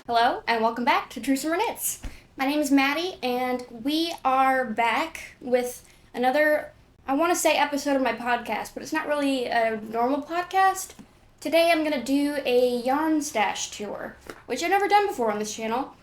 Hello, and welcome back to True Summer Knits. My name is Maddie, and we are back with another, I want to say episode of my podcast, but it's not really a normal podcast. Today I'm going to do a yarn stash tour, which I've never done before on this channel.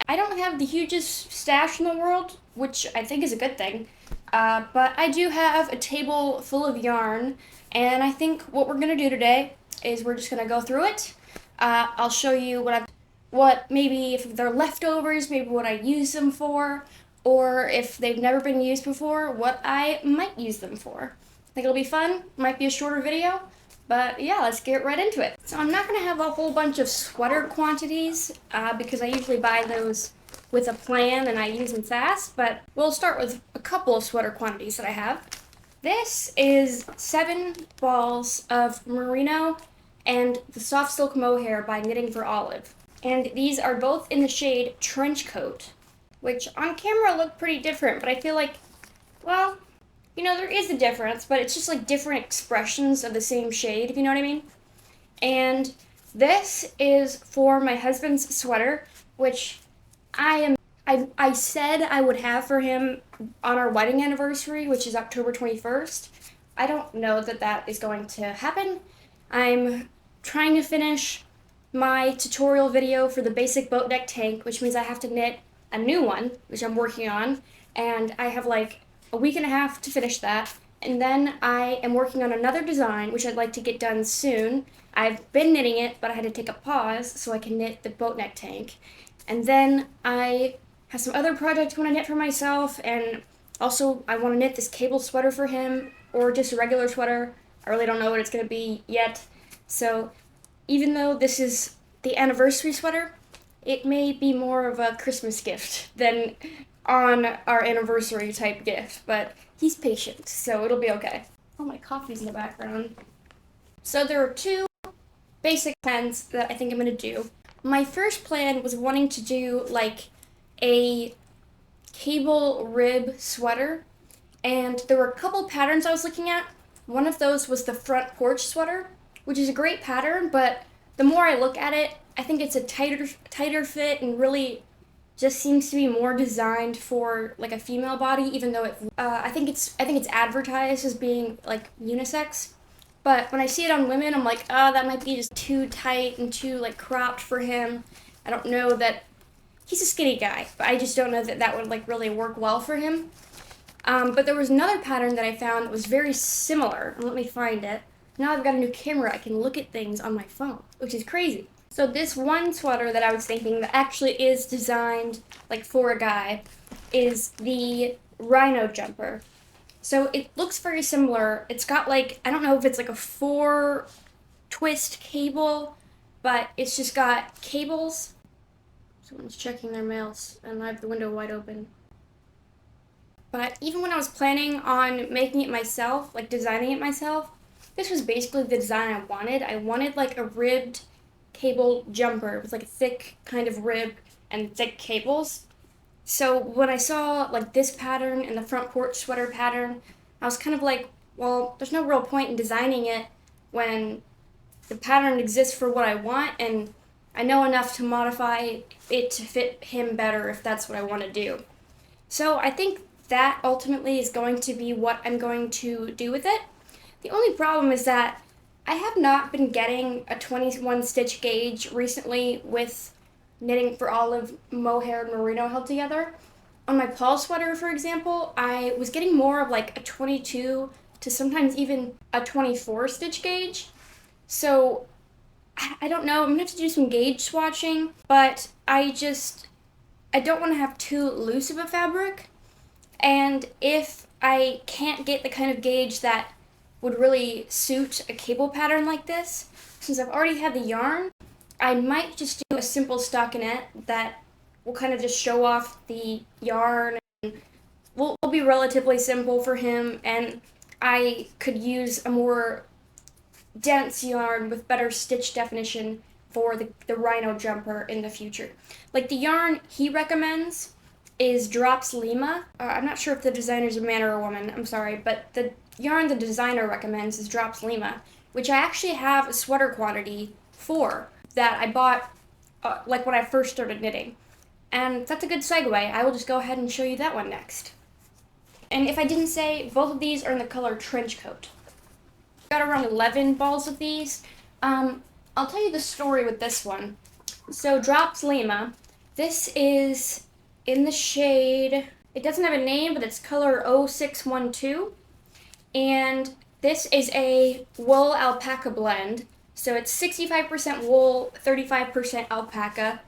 I don't have the hugest stash in the world, which I think is a good thing, but I do have a table full of yarn, and I think what we're going to do today is we're just going to go through it. I'll show you what maybe if they're leftovers, maybe what I use them for, or if they've never been used before, what I might use them for. I think it'll be fun. Might be a shorter video, but yeah, let's get right into it. So I'm not going to have a whole bunch of sweater quantities because I usually buy those with a plan and I use them fast, but we'll start with a couple of sweater quantities that I have. This is 7 balls of merino and the soft silk mohair by Knitting for Olive. And these are both in the shade Trench Coat, which on camera look pretty different, but I feel like, well, you know, there is a difference, but it's just like different expressions of the same shade, if you know what I mean. And this is for my husband's sweater, which I said I would have for him on our wedding anniversary, which is October 21st. I don't know that that is going to happen. I'm trying to finish my tutorial video for the basic boat neck tank, which means I have to knit a new one, which I'm working on, and I have like a week and a half to finish that. And then I am working on another design, which I'd like to get done soon. I've been knitting it, but I had to take a pause so I can knit the boat neck tank. And then I have some other projects I want to knit for myself, and also I want to knit this cable sweater for him, or just a regular sweater. I really don't know what it's going to be yet. So even though this is the anniversary sweater, it may be more of a Christmas gift than on our anniversary type gift, but he's patient, so it'll be okay. Oh, my coffee's in the background. So there are 2 basic plans that I think I'm going to do. My first plan was wanting to do like a cable rib sweater, and there were a couple patterns I was looking at. One of those was the front porch sweater, which is a great pattern, but the more I look at it, I think it's a tighter fit and really just seems to be more designed for like a female body, even though I think it's advertised as being like unisex. But when I see it on women, I'm like, oh, that might be just too tight and too like cropped for him. I don't know that he's a skinny guy, but I just don't know that that would like really work well for him. But there was another pattern that I found that was very similar. Let me find it. Now I've got a new camera, I can look at things on my phone, which is crazy. So this one sweater that I was thinking that actually is designed like for a guy is the rhino jumper. So it looks very similar. It's got like, I don't know if it's like a 4 twist cable, but it's just got cables. Someone's checking their mails and I have the window wide open. But even when I was planning on making it myself, like designing it myself, this was basically the design I wanted. I wanted like a ribbed cable jumper with like a thick kind of rib and thick cables. So when I saw like this pattern and the front porch sweater pattern, I was kind of like, well, there's no real point in designing it when the pattern exists for what I want, and I know enough to modify it to fit him better if that's what I want to do. So I think that ultimately is going to be what I'm going to do with it. The only problem is that I have not been getting a 21 stitch gauge recently with Knitting for Olive mohair and merino held together. On my Paul sweater, for example, I was getting more of like a 22 to sometimes even a 24 stitch gauge. So I don't know, I'm gonna have to do some gauge swatching, but I don't want to have too loose of a fabric. And if I can't get the kind of gauge that would really suit a cable pattern like this, since I've already had the yarn, I might just do a simple stockinette that will kind of just show off the yarn and will be relatively simple for him, and I could use a more dense yarn with better stitch definition for the rhino jumper in the future. Like the yarn he recommends is Drops Lima. I'm not sure if the designer's a man or a woman, I'm sorry, but the yarn the designer recommends is Drops Lima, which I actually have a sweater quantity for that I bought like when I first started knitting. And that's a good segue. I will just go ahead and show you that one next. And if I didn't say, both of these are in the color Trench Coat. Got around 11 balls of these. I'll tell you the story with this one. So Drops Lima, this is in the shade, it doesn't have a name, but it's color 0612. And this is a wool alpaca blend. So it's 65% wool, 35% alpaca.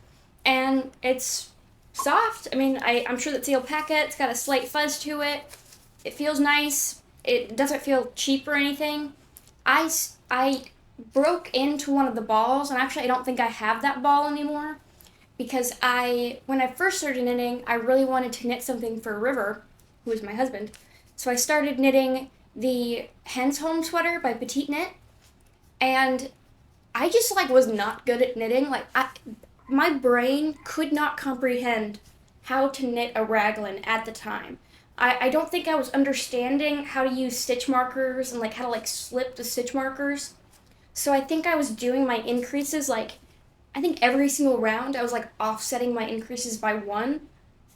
And it's soft. I mean, I'm sure that's the alpaca. It's got a slight fuzz to it. It feels nice. It doesn't feel cheap or anything. I broke into one of the balls, and actually I don't think I have that ball anymore, because when I first started knitting, I really wanted to knit something for River, who is my husband. So I started knitting the Hen's Home sweater by Petite Knit, and I just was not good at knitting. My brain could not comprehend how to knit a raglan at the time. I don't think I was understanding how to use stitch markers and how to slip the stitch markers. So I think I was doing my increases I think every single round I was offsetting my increases by 1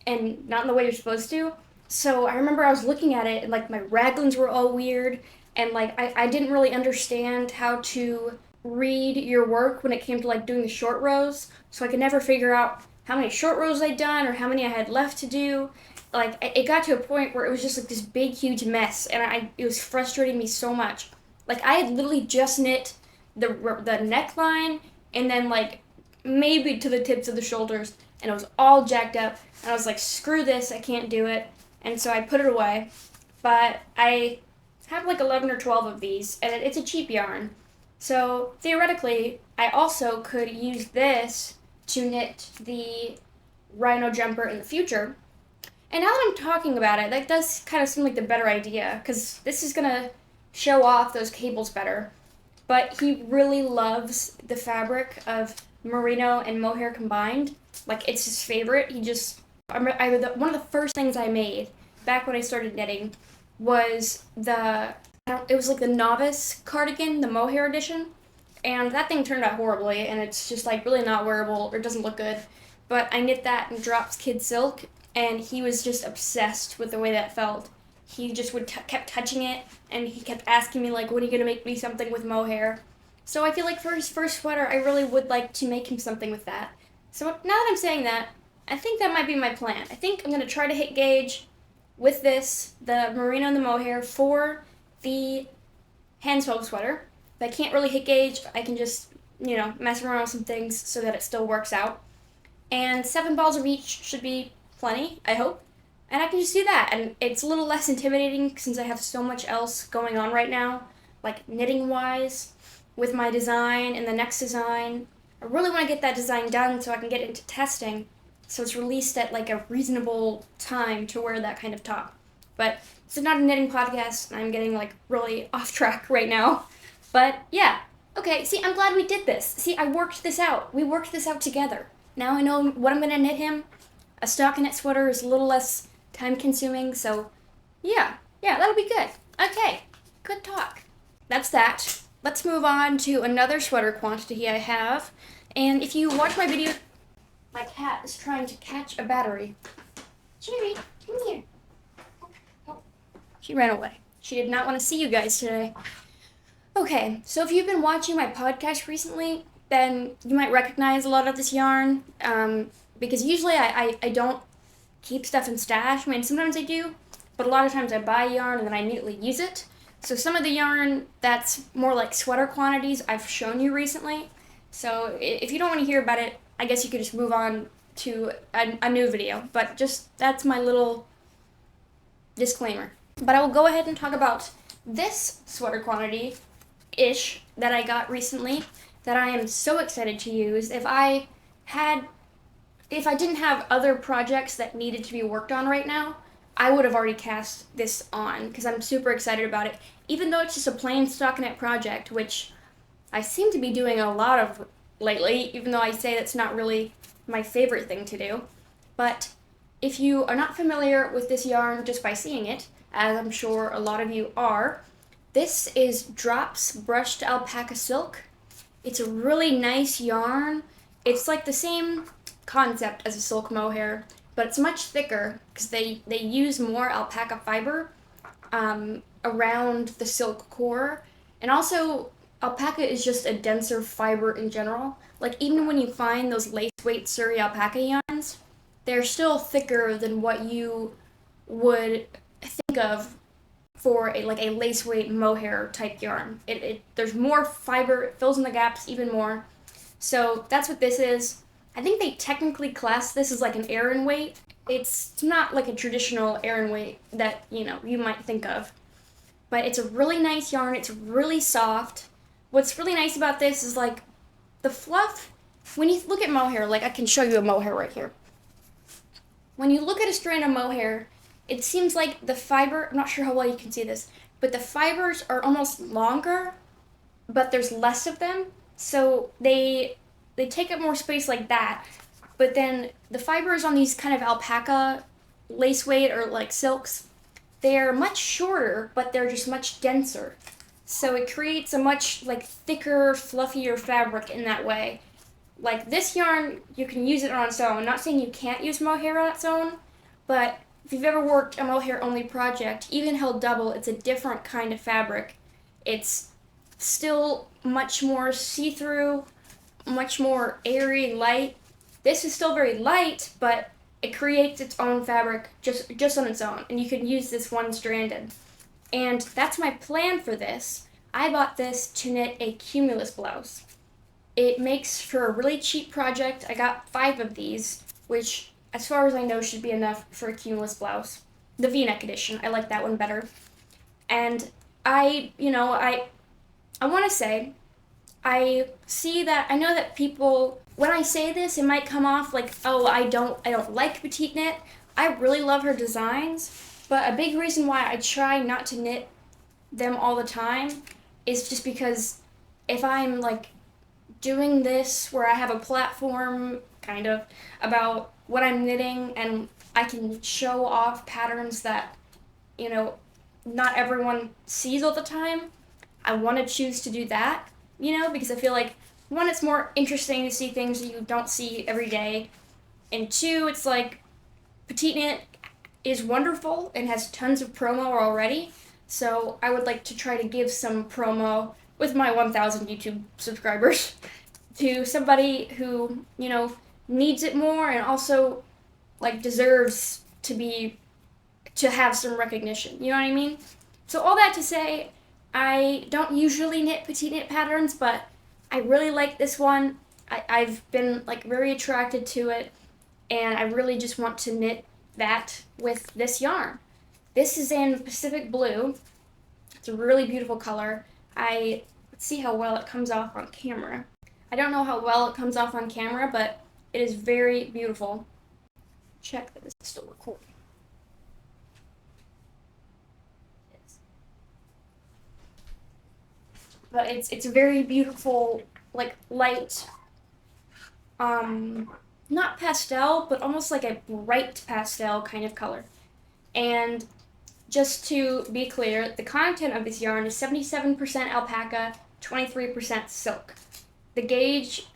and not in the way you're supposed to. So I remember I was looking at it and my raglans were all weird, and I didn't really understand how to read your work when it came to doing the short rows. So I could never figure out how many short rows I'd done or how many I had left to do. It got to a point where it was just this big huge mess, and it was frustrating me so much. I had literally just knit the neckline and then maybe to the tips of the shoulders, and it was all jacked up, and I was screw this, I can't do it. And so I put it away. But I have 11 or 12 of these, and it's a cheap yarn. So theoretically, I also could use this to knit the rhino jumper in the future. And now that I'm talking about it, that does kind of seem like the better idea, because this is going to show off those cables better. But he really loves the fabric of merino and mohair combined. It's his favorite. One of the first things I made back when I started knitting was the novice cardigan, the mohair edition. And that thing turned out horribly, and it's just really not wearable or doesn't look good. But I knit that in Drops Kid Silk, and he was just obsessed with the way that felt. He just kept touching it, and he kept asking me when are you gonna make me something with mohair? So I feel for his first sweater, I really would like to make him something with that. So now that I'm saying that, I think that might be my plan. I think I'm gonna try to hit gauge with this, the merino and the mohair, for the Hen's Home sweater. If I can't really hit gauge, I can just, mess around with some things so that it still works out. And 7 balls of each should be plenty, I hope. And I can just do that, and it's a little less intimidating since I have so much else going on right now, knitting-wise, with my design and the next design. I really want to get that design done so I can get into testing, so it's released at a reasonable time to wear that kind of top. But this is not a knitting podcast, and I'm getting really off track right now. But yeah, okay, see, I'm glad we did this. See, I worked this out. We worked this out together. Now I know what I'm going to knit him. A stockinette sweater is a little less time-consuming, so yeah, that'll be good. Okay, good talk. That's that. Let's move on to another sweater quantity I have. And if you watch my video, my cat is trying to catch a battery. Cherry, come here. Oh, she ran away. She did not want to see you guys today. Okay, so if you've been watching my podcast recently, then you might recognize a lot of this yarn, because usually I don't keep stuff in stash. I mean, sometimes I do, but a lot of times I buy yarn and then I immediately use it. So some of the yarn that's more sweater quantities I've shown you recently. So if you don't want to hear about it, I guess you could just move on to a new video. But that's my little disclaimer. But I will go ahead and talk about this sweater quantity-ish that I got recently that I am so excited to use. If I didn't have other projects that needed to be worked on right now, I would have already cast this on, because I'm super excited about it. Even though it's just a plain stockinette project, which I seem to be doing a lot of lately, even though I say that's not really my favorite thing to do. But if you are not familiar with this yarn just by seeing it, as I'm sure a lot of you are, this is Drops Brushed Alpaca Silk. It's a really nice yarn, It's like the same concept as a silk mohair, but it's much thicker because they use more alpaca fiber around the silk core. And also, alpaca is just a denser fiber in general. Like, even when you find those lace weight Surrey alpaca yarns, they're still thicker than what you would think of for a lace weight mohair type yarn. There's more fiber, it fills in the gaps even more. So that's what this is. I think they technically class this as like an Aran weight. It's not like a traditional Aran weight that, you might think of. But it's a really nice yarn. It's really soft. What's really nice about this is like the fluff. When you look at mohair, like I can show you a mohair right here. When you look at a strand of mohair, it seems like the fiber, I'm not sure how well you can see this, but the fibers are almost longer, but there's less of them. So they take up more space like that. But then the fibers on these kind of alpaca lace weight or like silks, they're much shorter, but they're just much denser. So it creates a much like thicker, fluffier fabric in that way. Like this yarn, you can use it on its own. I'm not saying you can't use mohair on its own, but if you've ever worked a mohair only project, even held double, it's a different kind of fabric. It's still much more see-through, much more airy, light. This is still very light, but it creates its own fabric just on its own, and you can use this one-stranded. And that's my plan for this. I bought this to knit a cumulus blouse. It makes for a really cheap project. I got 5 of these, which, as far as I know, should be enough for a cumulus blouse. The V-neck edition, I like that one better. And I want to say, I know that people, when I say this, it might come off like, oh, I don't like petite knit. I really love her designs, but a big reason why I try not to knit them all the time is just because if I'm like doing this where I have a platform kind of about what I'm knitting and I can show off patterns that, not everyone sees all the time, I want to choose to do that, because I feel like, 1, it's more interesting to see things that you don't see every day, and 2, it's like, petite knit is wonderful and has tons of promo already, so I would like to try to give some promo with my 1,000 YouTube subscribers to somebody who, needs it more and also, like, deserves to have some recognition, you know what I mean? So all that to say, I don't usually knit petite knit patterns, but I really like this one. I've been, like, very attracted to it, and I really just want to knit that with this yarn. This is in Pacific Blue. It's a really beautiful color. Let's see how well it comes off on camera. I don't know how well it comes off on camera, but it is very beautiful. Check that this is still recording. But it's a very beautiful, like, light, not pastel, but almost like a bright pastel kind of color. And just to be clear, the content of this yarn is 77% alpaca, 23% silk. The gauge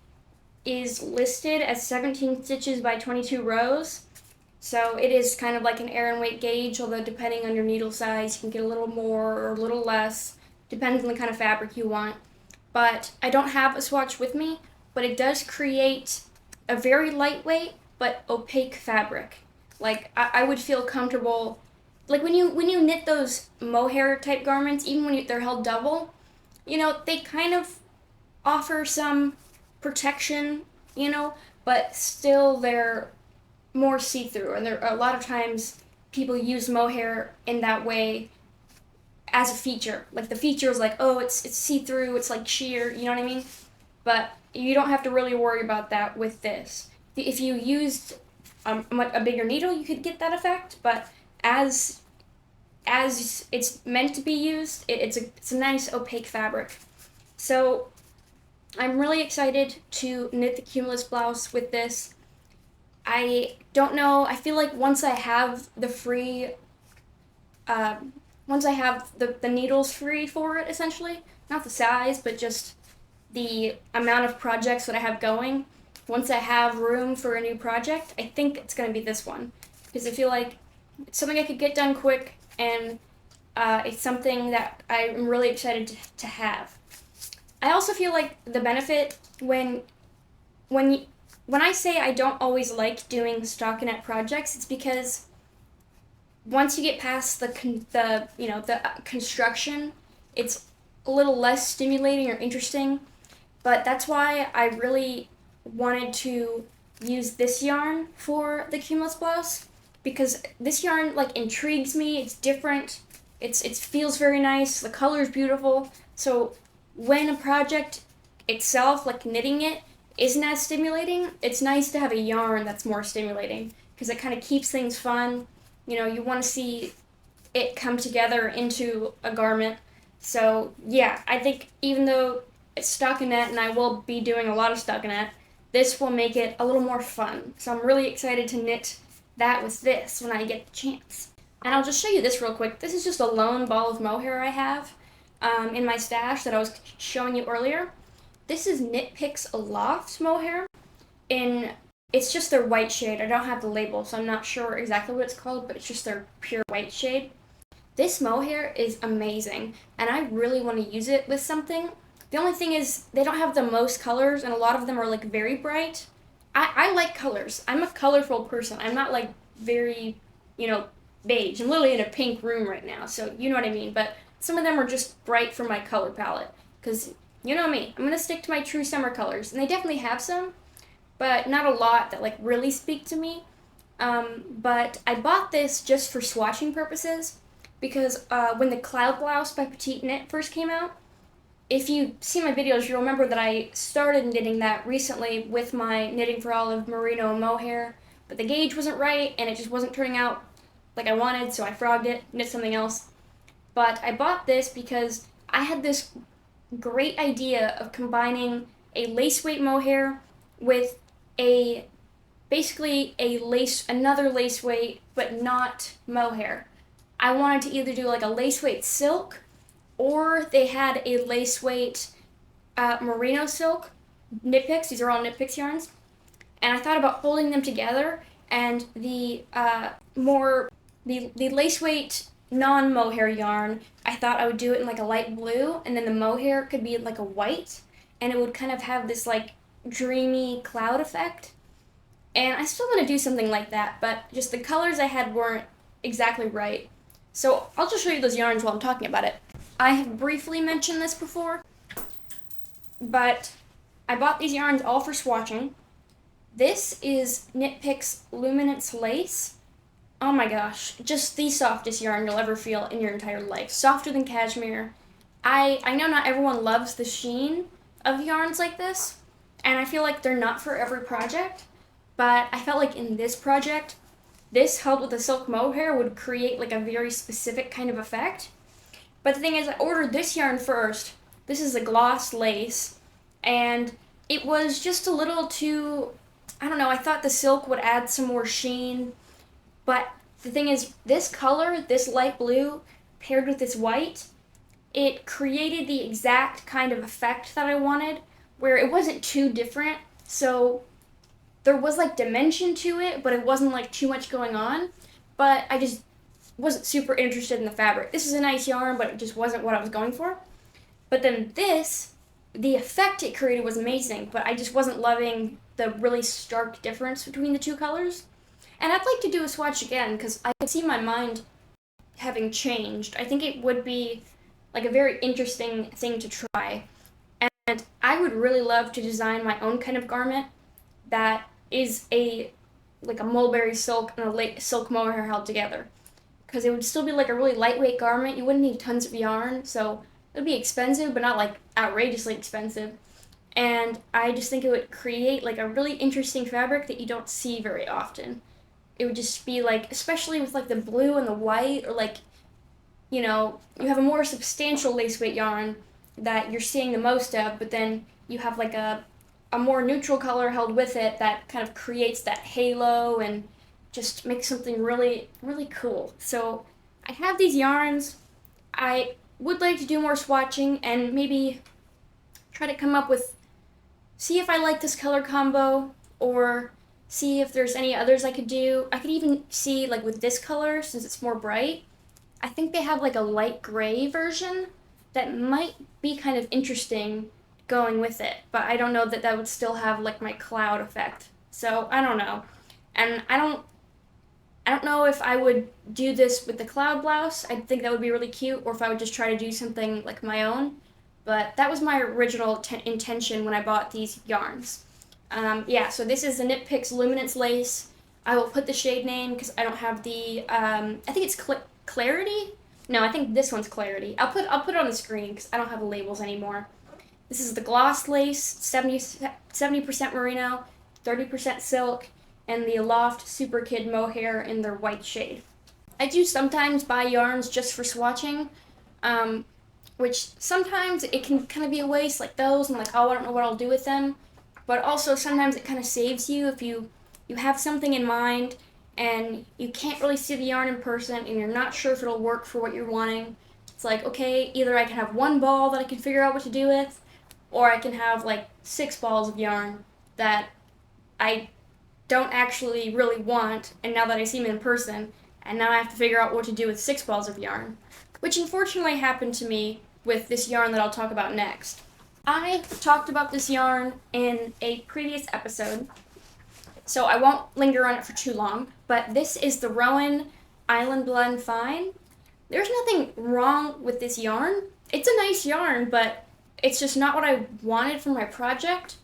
is listed as 17 stitches by 22 rows. So it is kind of like an Aran weight gauge, although depending on your needle size, you can get a little more or a little less. Depends on the kind of fabric you want. But I don't have a swatch with me, but it does create a very lightweight but opaque fabric. Like, I would feel comfortable, like when you knit those mohair type garments, even when they're held double, they kind of offer some protection, but still they're more see-through, and a lot of times people use mohair in that way as a feature. Like, the feature is like, oh, it's see-through, it's like sheer, you know what I mean? But you don't have to really worry about that with this. If you used a bigger needle, you could get that effect, but as it's meant to be used, it's a nice opaque fabric. So I'm really excited to knit the cumulus blouse with this. I don't know, I feel like once I have the needles free for it, essentially, not the size, but just the amount of projects that I have going, once I have room for a new project, I think it's going to be this one. Because I feel like it's something I could get done quick, and it's something that I'm really excited to have. I also feel like the benefit when I say I don't always like doing stockinette projects, it's because once you get past the construction, it's a little less stimulating or interesting. But that's why I really wanted to use this yarn for the Cumulus blouse, because this yarn like intrigues me. It's different. It feels very nice. The color is beautiful. So when a project itself, like knitting it, isn't as stimulating, it's nice to have a yarn that's more stimulating, because it kind of keeps things fun. You want to see it come together into a garment. So yeah, I think even though it's stockinette and I will be doing a lot of stockinette, this will make it a little more fun. So I'm really excited to knit that with this when I get the chance. And I'll just show you this real quick. This is just a lone ball of mohair I have in my stash that I was showing you earlier. This is Knit Picks Aloft mohair. It's just their white shade. I don't have the label, so I'm not sure exactly what it's called, but it's just their pure white shade. This mohair is amazing, and I really want to use it with something. The only thing is they don't have the most colors, and a lot of them are like very bright. I like colors. I'm a colorful person. I'm not like very, beige. I'm literally in a pink room right now, so you know what I mean. But some of them are just bright for my color palette, because you know me. I'm going to stick to my true summer colors, and they definitely have some, but not a lot that like really speak to me. But I bought this just for swatching purposes, because when the Cloud Blouse by Petite Knit first came out, if you see my videos, you'll remember that I started knitting that recently with my Knitting for Olive merino mohair, but the gauge wasn't right and it just wasn't turning out like I wanted, so I frogged it, knit something else. But I bought this because I had this great idea of combining a lace weight mohair with another lace weight, but not mohair. I wanted to either do like a lace weight silk, or they had a lace weight merino silk knit picks. These are all knit picks yarns. And I thought about holding them together, and the lace weight non-mohair yarn, I thought I would do it in like a light blue, and then the mohair could be like a white, and it would kind of have this like dreamy cloud effect. And I still want to do something like that, but just the colors I had weren't exactly right. So I'll just show you those yarns while I'm talking about it. I have briefly mentioned this before, but I bought these yarns all for swatching. This is Knit Picks Luminance Lace. Oh my gosh, just the softest yarn you'll ever feel in your entire life. Softer than cashmere. I know not everyone loves the sheen of yarns like this, and I feel like they're not for every project, but I felt like in this project, this held with the silk mohair would create like a very specific kind of effect. But the thing is, I ordered this yarn first. This is a gloss lace, and it was just a little too, I don't know, I thought the silk would add some more sheen. But the thing is, this color, this light blue, paired with this white, it created the exact kind of effect that I wanted, where it wasn't too different. So there was like dimension to it, but it wasn't like too much going on. But I just wasn't super interested in the fabric. This is a nice yarn, but it just wasn't what I was going for. But then this, the effect it created was amazing, but I just wasn't loving the really stark difference between the two colors. And I'd like to do a swatch again, because I could see my mind having changed. I think it would be like a very interesting thing to try. And I would really love to design my own kind of garment that is like a mulberry silk and a silk mohair held together. Because it would still be like a really lightweight garment. You wouldn't need tons of yarn, so it would be expensive, but not like outrageously expensive. And I just think it would create like a really interesting fabric that you don't see very often. It would just be like, especially with like the blue and the white, or like, you have a more substantial lace weight yarn that you're seeing the most of, but then you have like a more neutral color held with it that kind of creates that halo and just makes something really, really cool. So I have these yarns. I would like to do more swatching and maybe try to come up with, see if I like this color combo, or see if there's any others I could do. I could even see, like, with this color, since it's more bright, I think they have like a light gray version that might be kind of interesting going with it, but I don't know that that would still have like my cloud effect. So I don't know. And I don't know if I would do this with the cloud blouse. I think that would be really cute, or if I would just try to do something like my own. But that was my original intention when I bought these yarns. Yeah, so this is the Knit Picks Luminance Lace. I will put the shade name because I don't have the, I think it's Clarity? No, I think this one's Clarity. I'll put it on the screen because I don't have the labels anymore. This is the Gloss Lace, 70% merino, 30% silk, and the Aloft Super Kid Mohair in their white shade. I do sometimes buy yarns just for swatching, which sometimes it can kind of be a waste, like those. I'm like, oh, I don't know what I'll do with them. But also sometimes it kind of saves you if you have something in mind and you can't really see the yarn in person and you're not sure if it'll work for what you're wanting. It's like, okay, either I can have one ball that I can figure out what to do with, or I can have like 6 balls of yarn that I don't actually really want, and now that I see them in person, and now I have to figure out what to do with 6 balls of yarn, which unfortunately happened to me with this yarn that I'll talk about next. I talked about this yarn in a previous episode, so I won't linger on it for too long, but this is the Rowan Island Blend Fine. There's nothing wrong with this yarn. It's a nice yarn, but it's just not what I wanted for my project.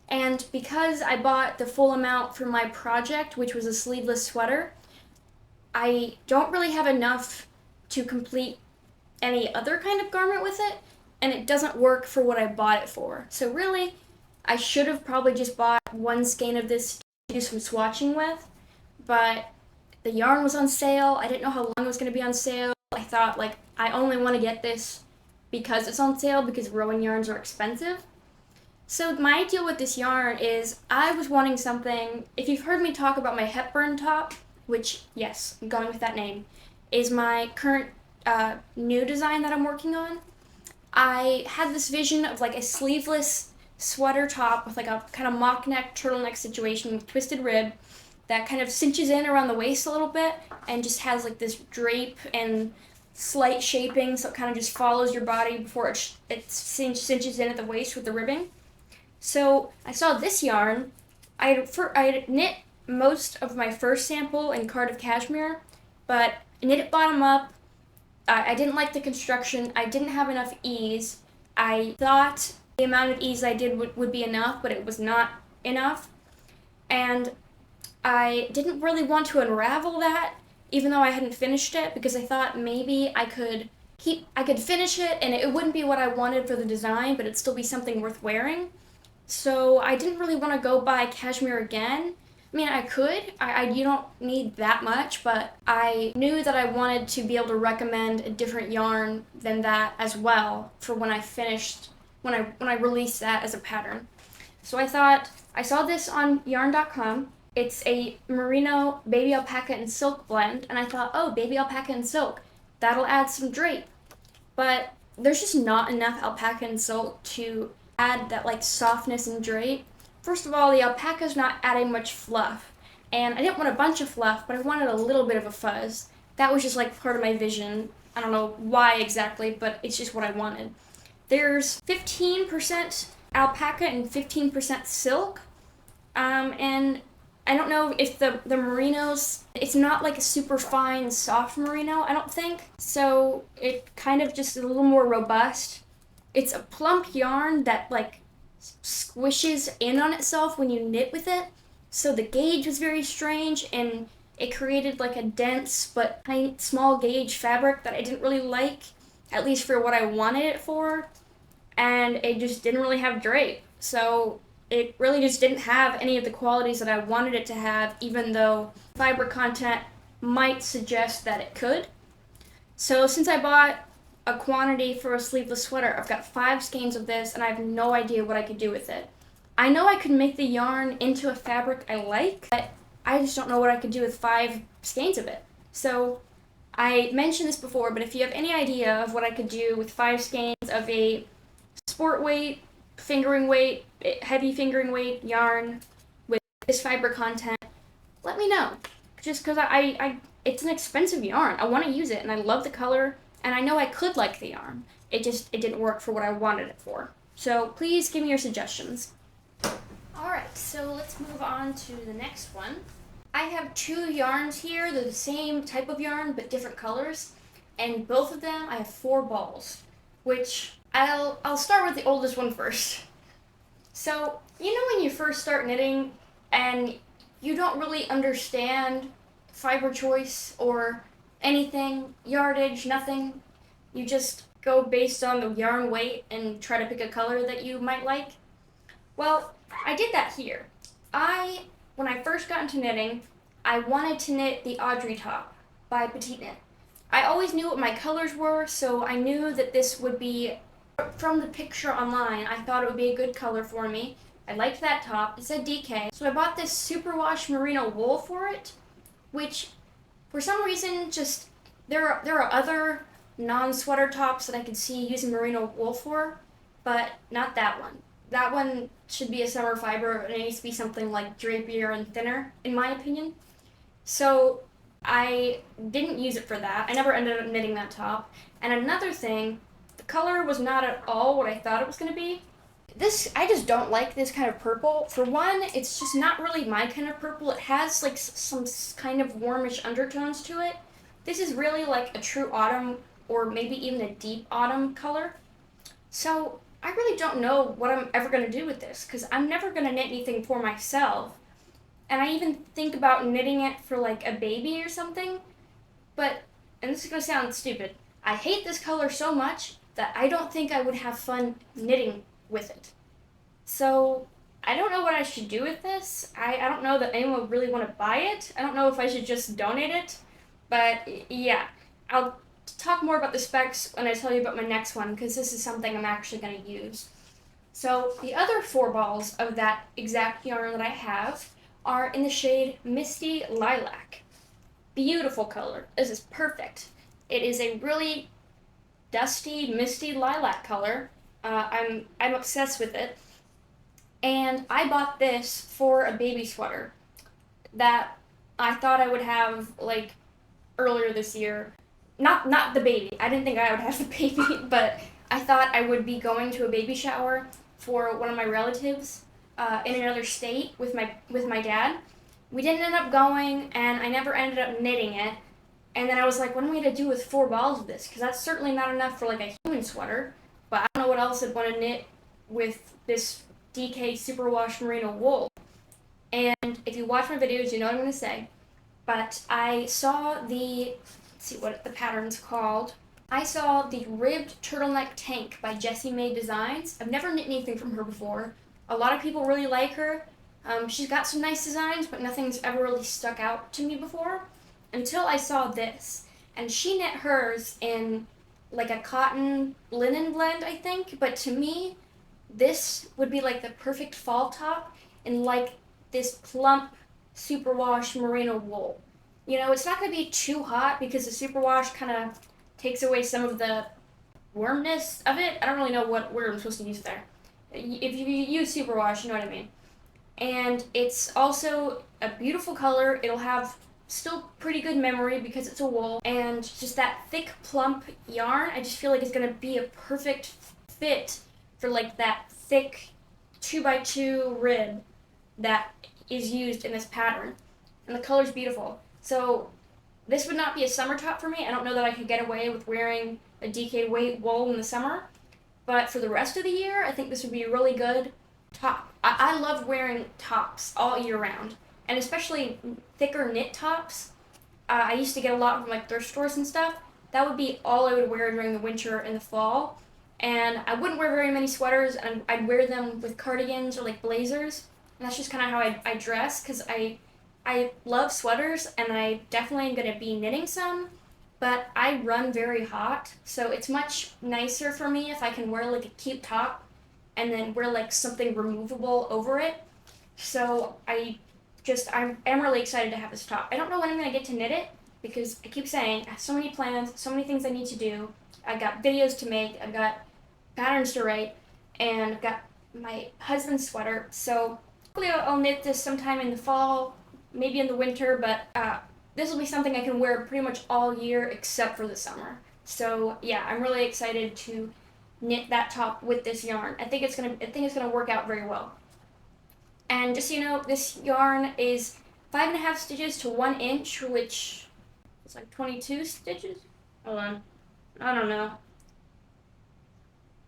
And because I bought the full amount for my project, which was a sleeveless sweater, I don't really have enough to complete any other kind of garment with it, and it doesn't work for what I bought it for. So really, I should have probably just bought 1 skein of this to do some swatching with, but the yarn was on sale. I didn't know how long it was going to be on sale. I thought, like, I only want to get this because it's on sale, because Rowan yarns are expensive. So my deal with this yarn is I was wanting something, if you've heard me talk about my Hepburn top, which, yes, I'm going with that name, is my current new design that I'm working on. I had this vision of like a sleeveless sweater top with like a kind of mock neck, turtleneck situation with twisted rib that kind of cinches in around the waist a little bit and just has like this drape and slight shaping, so it kind of just follows your body before it cinches in at the waist with the ribbing. So I saw this yarn. I knit most of my first sample in Cardiff Cashmere, but I knit it bottom up. I didn't like the construction. I didn't have enough ease. I thought the amount of ease I did would be enough, but it was not enough. And I didn't really want to unravel that, even though I hadn't finished it, because I thought maybe I could finish it and it wouldn't be what I wanted for the design, but it'd still be something worth wearing. So I didn't really want to go buy cashmere again. I mean, I could. You don't need that much, but I knew that I wanted to be able to recommend a different yarn than that as well for when I released that as a pattern. So I thought, I saw this on yarn.com. It's a merino baby alpaca and silk blend, and I thought, oh, baby alpaca and silk, that'll add some drape. But there's just not enough alpaca and silk to add that like softness and drape. First of all, the alpaca's not adding much fluff, and I didn't want a bunch of fluff, but I wanted a little bit of a fuzz. That was just like part of my vision. I don't know why exactly, but it's just what I wanted. There's 15% alpaca and 15% silk, and I don't know if the merinos, it's not like a super fine, soft merino, I don't think, so it kind of just is a little more robust. It's a plump yarn that like squishes in on itself when you knit with it, so the gauge was very strange, and it created like a dense but tiny, small gauge fabric that I didn't really like, at least for what I wanted it for, and it just didn't really have drape, so it really just didn't have any of the qualities that I wanted it to have, even though fiber content might suggest that it could. So since I bought a quantity for a sleeveless sweater, I've got 5 skeins of this, and I have no idea what I could do with it. I know I could make the yarn into a fabric I like, but I just don't know what I could do with 5 skeins of it. So I mentioned this before, but if you have any idea of what I could do with 5 skeins of a sport weight, fingering weight, heavy fingering weight yarn with this fiber content, let me know. Just because it's an expensive yarn. I want to use it, and I love the color, and I know I could like the yarn. It didn't work for what I wanted it for. So please give me your suggestions. Alright, so let's move on to the next one. I have 2 yarns here. They're the same type of yarn, but different colors. And both of them, I have 4 balls, which I'll start with the oldest one first. So, you know when you first start knitting and you don't really understand fiber choice or anything, yardage, nothing. You just go based on the yarn weight and try to pick a color that you might like. Well, I did that here. When I first got into knitting, I wanted to knit the Audrey top by Petite Knit. I always knew what my colors were, so I knew that this would be, from the picture online, I thought it would be a good color for me. I liked that top. It said DK. So I bought this superwash merino wool for it, which for some reason just, there are other non-sweater tops that I could see using merino wool for, but not that one. That one should be a summer fiber, and it needs to be something like drapier and thinner, in my opinion. So I didn't use it for that. I never ended up knitting that top. And another thing, the color was not at all what I thought it was going to be. I just don't like this kind of purple. For one, it's just not really my kind of purple. It has like some kind of warmish undertones to it. This is really like a true autumn, or maybe even a deep autumn color. So I really don't know what I'm ever going to do with this, because I'm never going to knit anything for myself. And I even think about knitting it for like a baby or something. But, and this is going to sound stupid, I hate this color so much that I don't think I would have fun knitting with it. So I don't know what I should do with this. I don't know that anyone would really want to buy it. I don't know if I should just donate it. But yeah, I'll talk more about the specs when I tell you about my next one, because this is something I'm actually going to use. So the other 4 balls of that exact yarn that I have are in the shade Misty Lilac. Beautiful color. This is perfect. It is a really dusty, misty lilac color. I'm obsessed with it. And I bought this for a baby sweater that I thought I would have like earlier this year. Not the baby. I didn't think I would have the baby, but I thought I would be going to a baby shower for one of my relatives in another state with my dad. We didn't end up going, and I never ended up knitting it. And then I was like, what am I going to do with 4 balls of this? Because that's certainly not enough for like a human sweater. But I don't know what else I'd want to knit with this DK Superwash Merino wool. And if you watch my videos, you know what I'm going to say. But I saw let's see what the pattern's called. I saw the ribbed turtleneck tank by Jessie May Designs. I've never knit anything from her before. A lot of people really like her. She's got some nice designs, but nothing's ever really stuck out to me before until I saw this. And she knit hers in like a cotton linen blend, I think. But to me, this would be like the perfect fall top in like this plump superwash merino wool. You know, it's not going to be too hot because the superwash kind of takes away some of the warmness of it. I don't really know what word I'm supposed to use there. If you use superwash, you know what I mean. And it's also a beautiful color. It'll have still pretty good memory because it's a wool. And just that thick, plump yarn, I just feel like it's going to be a perfect fit for like that thick 2x2 rib that is used in this pattern. And the color's beautiful. So this would not be a summer top for me. I don't know that I could get away with wearing a DK weight wool in the summer. But for the rest of the year, I think this would be a really good top. I love wearing tops all year round. And especially thicker knit tops. I used to get a lot from like thrift stores and stuff. That would be all I would wear during the winter and the fall. And I wouldn't wear very many sweaters, and I'd wear them with cardigans or like blazers. And that's just kind of how I dress, because I love sweaters, and I definitely am going to be knitting some, but I run very hot, so it's much nicer for me if I can wear like a cute top and then wear like something removable over it. So I'm really excited to have this top. I don't know when I'm going to get to knit it, because I keep saying I have so many plans, so many things I need to do. I've got videos to make, I've got patterns to write, and I've got my husband's sweater, so Hopefully I'll knit this sometime in the fall, maybe in the winter, but this will be something I can wear pretty much all year except for the summer. So yeah, I'm really excited to knit that top with this yarn. I think it's gonna work out very well. And just so you know, this yarn is 5.5 stitches to 1 inch, which is like 22 stitches. Hold on, I don't know.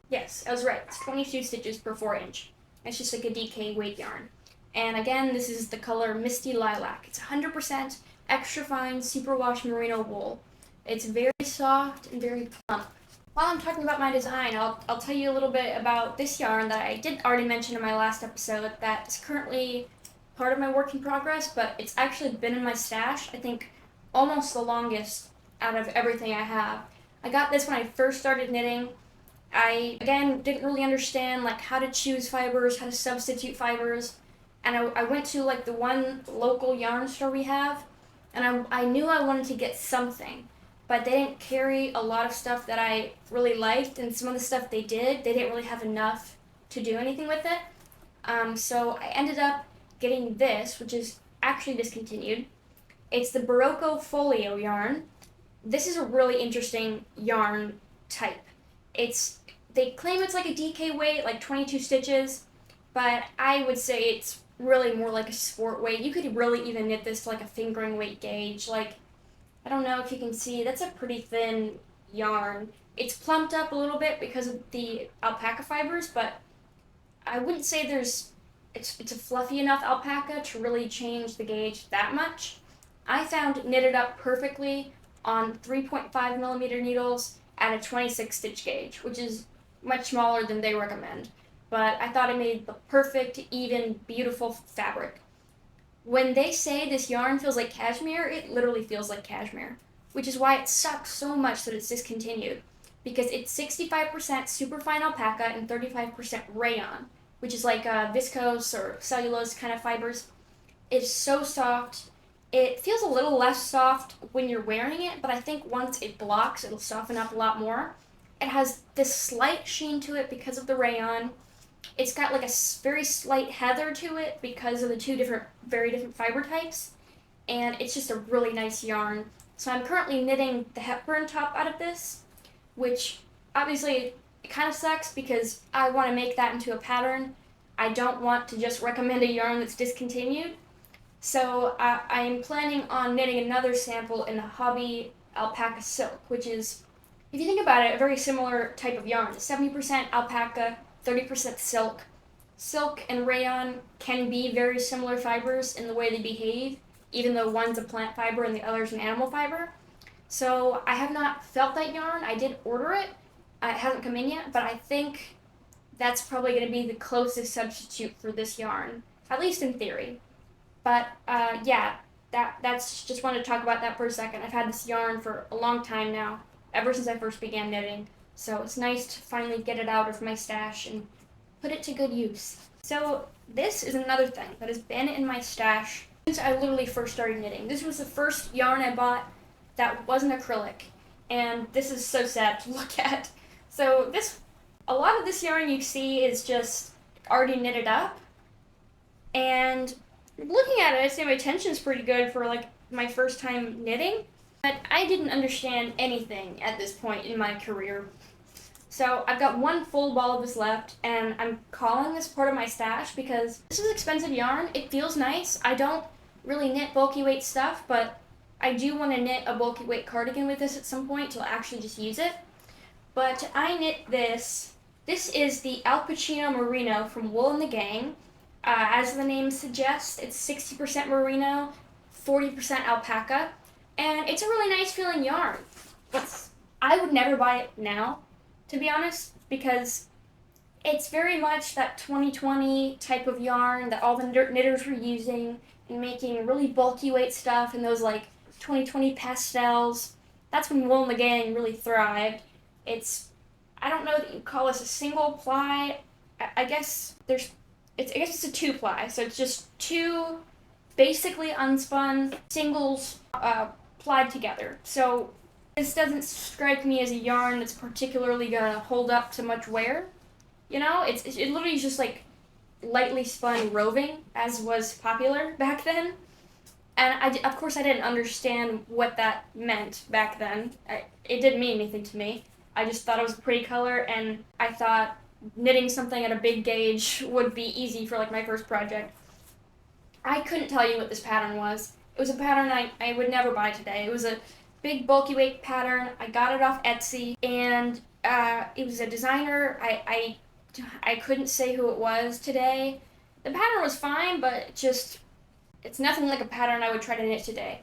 Yes, I was right. It's 22 stitches per 4 inch. It's just like a DK weight yarn. And again, this is the color Misty Lilac. It's 100% extra fine superwash merino wool. It's very soft and very plump. While I'm talking about my design, I'll tell you a little bit about this yarn that I did already mention in my last episode that is currently part of my work in progress, but it's actually been in my stash, I think almost the longest out of everything I have. I got this when I first started knitting. I, again, didn't really understand like how to choose fibers, how to substitute fibers, and I went to like the one local yarn store we have, and I knew I wanted to get something, but they didn't carry a lot of stuff that I really liked, and some of the stuff they didn't really have enough to do anything with it. So I ended up getting this, which is actually discontinued. It's the Barocco Folio yarn. This is a really interesting yarn type. They claim it's like a DK weight, like 22 stitches, but I would say it's really more like a sport weight. You could really even knit this to like a fingering weight gauge. Like, I don't know if you can see, that's a pretty thin yarn. It's plumped up a little bit because of the alpaca fibers, but I wouldn't say it's a fluffy enough alpaca to really change the gauge that much. I found it knitted up perfectly on 3.5 millimeter needles at a 26 stitch gauge, which is much smaller than they recommend. But I thought it made the perfect, even, beautiful fabric. When they say this yarn feels like cashmere, it literally feels like cashmere, which is why it sucks so much that it's discontinued, because it's 65% superfine alpaca and 35% rayon, which is like viscose or cellulose kind of fibers. It's so soft. It feels a little less soft when you're wearing it, but I think once it blocks, it'll soften up a lot more. It has this slight sheen to it because of the rayon. It's got like a very slight heather to it because of the very different fiber types, and it's just a really nice yarn. So I'm currently knitting the Hepburn top out of this, which obviously it kind of sucks because I want to make that into a pattern. I don't want to just recommend a yarn that's discontinued. So I am planning on knitting another sample in the Hobby Alpaca Silk, which is, if you think about it, a very similar type of yarn. 70% alpaca, 30% silk. Silk and rayon can be very similar fibers in the way they behave, even though one's a plant fiber and the other's an animal fiber. So I have not felt that yarn. I did order it. It hasn't come in yet, but I think that's probably going to be the closest substitute for this yarn, at least in theory. But yeah, that's just wanted to talk about that for a second. I've had this yarn for a long time now, ever since I first began knitting. So it's nice to finally get it out of my stash and put it to good use. So this is another thing that has been in my stash since I literally first started knitting. This was the first yarn I bought that wasn't acrylic, and this is so sad to look at. So a lot of this yarn you see is just already knitted up, and looking at it, I'd say my tension's pretty good for like my first time knitting, but I didn't understand anything at this point in my career. So I've got one full ball of this left, and I'm calling this part of my stash because this is expensive yarn. It feels nice. I don't really knit bulky weight stuff, but I do want to knit a bulky weight cardigan with this at some point to actually just use it. But I knit this. This is the Al Pacino Merino from Wool and the Gang. As the name suggests, it's 60% merino, 40% alpaca, and it's a really nice feeling yarn. I would never buy it now, to be honest, because it's very much that 2020 type of yarn that all the knitters were using and making really bulky weight stuff and those like 2020 pastels. That's when Wool and the Gang really thrived. I don't know that you call this a single ply. I guess it's a 2-ply, so it's just 2 basically unspun singles plied together. So this doesn't strike me as a yarn that's particularly gonna hold up to much wear. You know, it literally is just like lightly spun roving, as was popular back then. And of course, I didn't understand what that meant back then. It didn't mean anything to me. I just thought it was a pretty color, and I thought knitting something at a big gauge would be easy for like my first project. I couldn't tell you what this pattern was. It was a pattern I would never buy today. It was a big bulky weight pattern. I got it off Etsy, and it was a designer. I couldn't say who it was today. The pattern was fine, but it's nothing like a pattern I would try to knit today.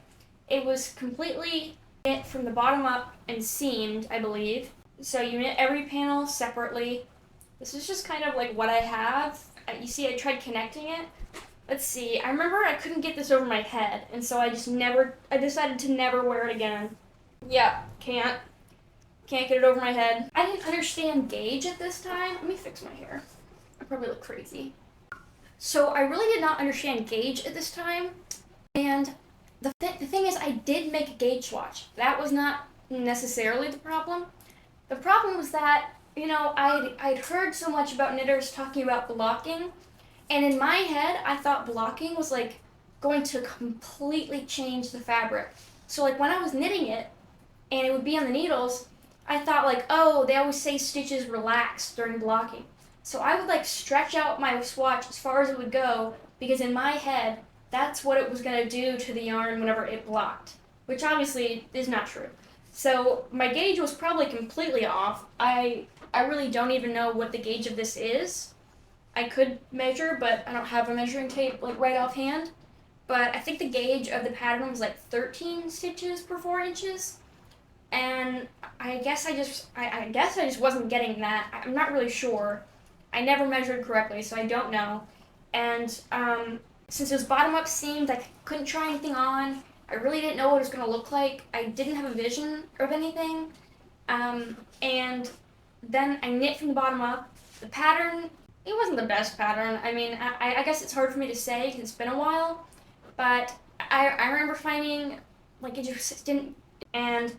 It was completely knit from the bottom up and seamed, I believe. So you knit every panel separately. This is just kind of like what I have. You see, I tried connecting it. Let's see, I remember I couldn't get this over my head, and so I decided to never wear it again. Yeah, can't get it over my head. I didn't understand gauge at this time. Let me fix my hair. I probably look crazy. So I really did not understand gauge at this time, and the thing is, I did make a gauge swatch. That was not necessarily the problem. The problem was that, I'd heard so much about knitters talking about blocking, and in my head, I thought blocking was like going to completely change the fabric. So like when I was knitting it, and it would be on the needles, I thought like, oh, they always say stitches relax during blocking. So I would like stretch out my swatch as far as it would go, because in my head, that's what it was going to do to the yarn whenever it blocked, which obviously is not true. So my gauge was probably completely off. I really don't even know what the gauge of this is. I could measure, but I don't have a measuring tape like right offhand. But I think the gauge of the pattern was like 13 stitches per 4 inches. And I guess I just wasn't getting that. I'm not really sure. I never measured correctly, so I don't know. And since it was bottom up seamed, I couldn't try anything on. I really didn't know what it was going to look like. I didn't have a vision of anything. And then I knit from the bottom up. The pattern, it wasn't the best pattern. I mean, I guess it's hard for me to say because it's been a while. But I remember finding, like, it just didn't, and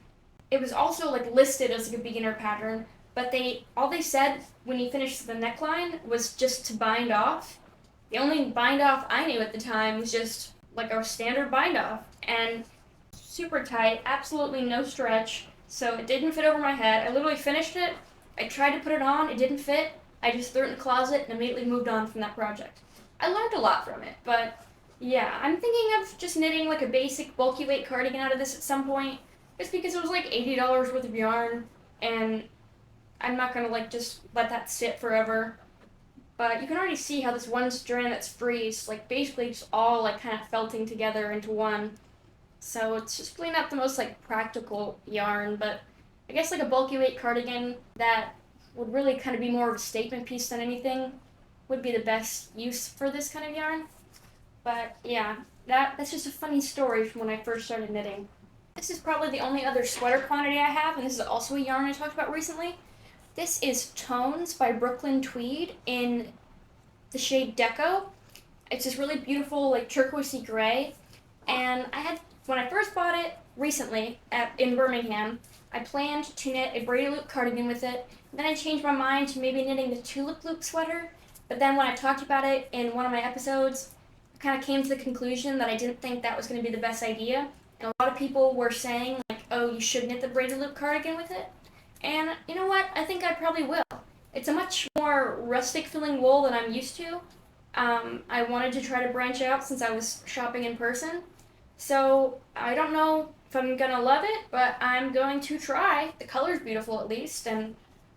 it was also, like, listed as, like, a beginner pattern. But all they said when you finished the neckline was just to bind off. The only bind off I knew at the time was just like a standard bind off, and super tight, absolutely no stretch, so it didn't fit over my head. I literally finished it, I tried to put it on, it didn't fit, I just threw it in the closet and immediately moved on from that project. I learned a lot from it, but yeah, I'm thinking of just knitting like a basic bulky weight cardigan out of this at some point, just because it was like $80 worth of yarn, and I'm not gonna like just let that sit forever. But you can already see how this one strand that's free is like basically just all like kind of felting together into one. So it's just really not the most like practical yarn, but I guess like a bulky weight cardigan that would really kind of be more of a statement piece than anything would be the best use for this kind of yarn. But yeah, that's just a funny story from when I first started knitting. This is probably the only other sweater quantity I have, and this is also a yarn I talked about recently. This is Tones by Brooklyn Tweed in the shade Deco. It's this really beautiful, like, turquoisey gray. And when I first bought it recently in Birmingham, I planned to knit a braided loop cardigan with it. Then I changed my mind to maybe knitting the tulip loop sweater. But then when I talked about it in one of my episodes, I kind of came to the conclusion that I didn't think that was going to be the best idea. And a lot of people were saying, like, oh, you should knit the braided loop cardigan with it. And you know what? I think I probably will. It's a much more rustic feeling wool than I'm used to. I wanted to try to branch out since I was shopping in person. So I don't know if I'm gonna love it, but I'm going to try. The color's beautiful at least, and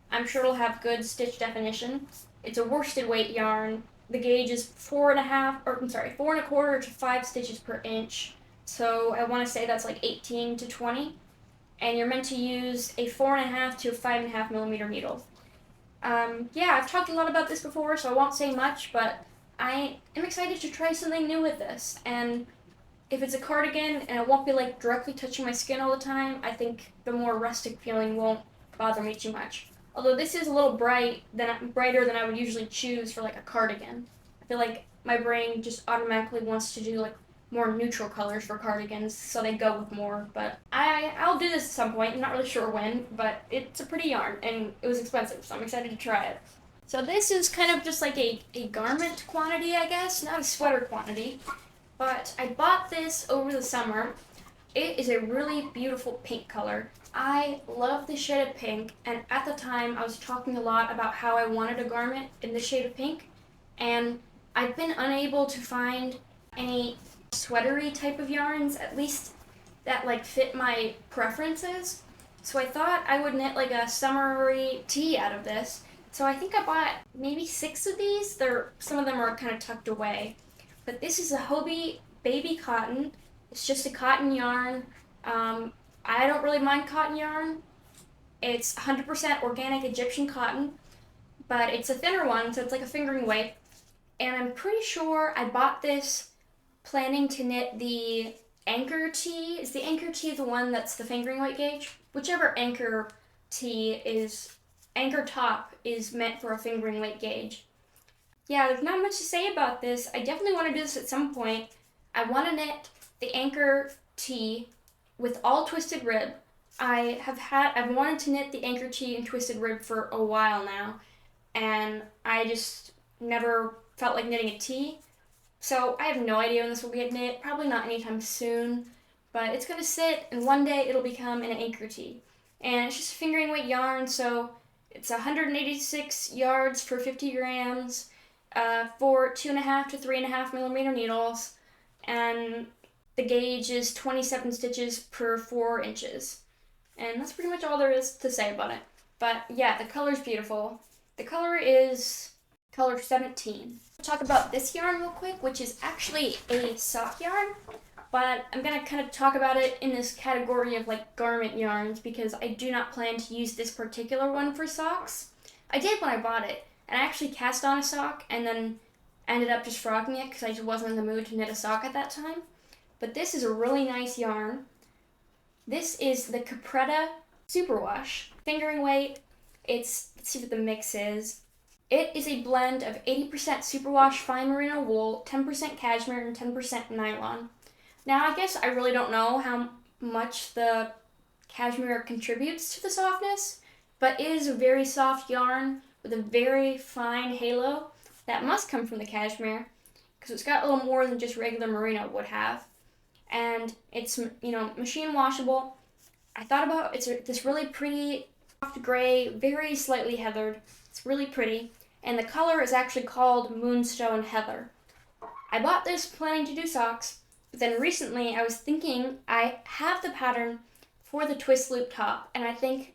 I'm sure it'll have good stitch definition. It's a worsted weight yarn. The gauge is 4.25 to 5 stitches per inch. So I want to say that's like 18 to 20. And you're meant to use a 4.5 to 5.5 millimeter needle. Yeah, I've talked a lot about this before, so I won't say much, but I am excited to try something new with this. And if it's a cardigan and it won't be like directly touching my skin all the time, I think the more rustic feeling won't bother me too much. Although this is a little brighter than I would usually choose for like a cardigan. I feel like my brain just automatically wants to do like more neutral colors for cardigans, so they go with more. But I'll do this at some point. I'm not really sure when, but it's a pretty yarn, and it was expensive, so I'm excited to try it. So this is kind of just like a garment quantity, I guess, not a sweater quantity. But I bought this over the summer. It is a really beautiful pink color. I love the shade of pink, and at the time I was talking a lot about how I wanted a garment in the shade of pink, and I've been unable to find any sweatery type of yarns, at least that like fit my preferences. So I thought I would knit like a summery tee out of this. So I think I bought maybe 6 of these. Some of them are kind of tucked away. But this is a Hobie baby cotton. It's just a cotton yarn. I don't really mind cotton yarn. It's 100% organic Egyptian cotton, but it's a thinner one, so it's like a fingering weight. And I'm pretty sure I bought this planning to knit the anchor tee. Is the anchor tee the one that's the fingering weight gauge? Whichever anchor top is meant for a fingering weight gauge. Yeah, there's not much to say about this. I definitely want to do this at some point. I want to knit the anchor tee with all twisted rib. I've wanted to knit the anchor tee and twisted rib for a while now, and I just never felt like knitting a tee. So I have no idea when this will get knit, probably not anytime soon, but it's gonna sit and one day it'll become an anchor tee. And it's just fingering weight yarn, so it's 186 yards for 50 grams, for 2.5 to 3.5 millimeter needles, and the gauge is 27 stitches per 4 inches. And that's pretty much all there is to say about it. But yeah, the color's beautiful. The color is color 17. I'll talk about this yarn real quick, which is actually a sock yarn, but I'm gonna kind of talk about it in this category of like garment yarns because I do not plan to use this particular one for socks. I did when I bought it, and I actually cast on a sock and then ended up just frocking it because I just wasn't in the mood to knit a sock at that time. But this is a really nice yarn. This is the Capretta Superwash. Fingering weight, let's see what the mix is. It is a blend of 80% superwash fine merino wool, 10% cashmere, and 10% nylon. Now, I guess I really don't know how much the cashmere contributes to the softness, but it is a very soft yarn with a very fine halo. That must come from the cashmere, because it's got a little more than just regular merino would have. And it's, machine washable. I thought about this really pretty soft gray, very slightly heathered. It's really pretty, and the color is actually called Moonstone Heather. I bought this planning to do socks, but then recently I was thinking I have the pattern for the twist loop top, and I think,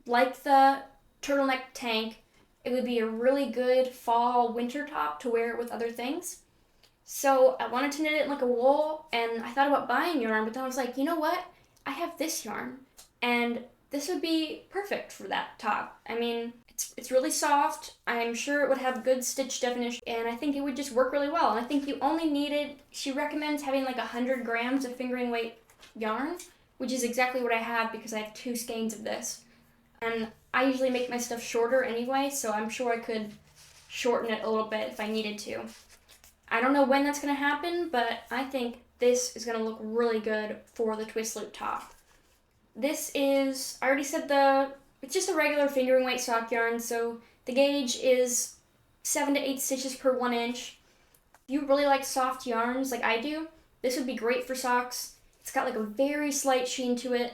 like the turtleneck tank, it would be a really good fall winter top to wear with other things. So I wanted to knit it in like a wool, and I thought about buying yarn, but then I was like, you know what? I have this yarn, and this would be perfect for that top. I mean, it's really soft. I'm sure it would have good stitch definition, and I think it would just work really well. And I think you only needed, she recommends having like 100 grams of fingering weight yarn, which is exactly what I have because I have 2 skeins of this. And I usually make my stuff shorter anyway, so I'm sure I could shorten it a little bit if I needed to. I don't know when that's going to happen, but I think this is going to look really good for the twist loop top. This is, I already said it's just a regular fingering weight sock yarn, so the gauge is 7 to 8 stitches per 1 inch. If you really like soft yarns like I do, this would be great for socks. It's got like a very slight sheen to it.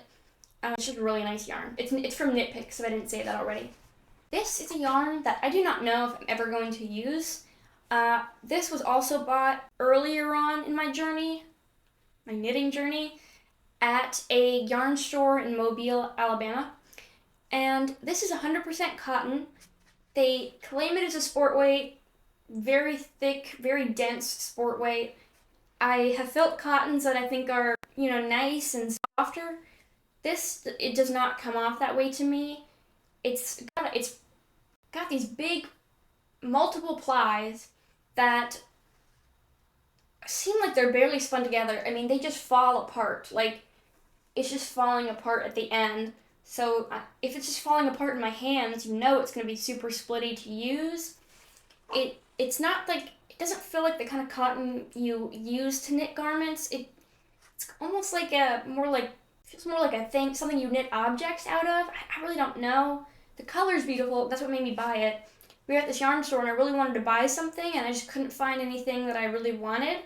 It's just a really nice yarn. It's from Knit Picks, if I didn't say that already. This is a yarn that I do not know if I'm ever going to use. This was also bought earlier on in my knitting journey, at a yarn store in Mobile, Alabama. And this is 100% cotton. They claim it as a sport weight, very thick, very dense sport weight. I have felt cottons that I think are, nice and softer. It does not come off that way to me. It's got these big multiple plies that seem like they're barely spun together. I mean, they just fall apart. Like, it's just falling apart at the end. So if it's just falling apart in my hands, it's going to be super splitty to use. It's not like, it doesn't feel like the kind of cotton you use to knit garments. It's almost like feels more like something you knit objects out of. I really don't know. The color's beautiful. That's what made me buy it. we were at this yarn store and I really wanted to buy something and I just couldn't find anything that I really wanted.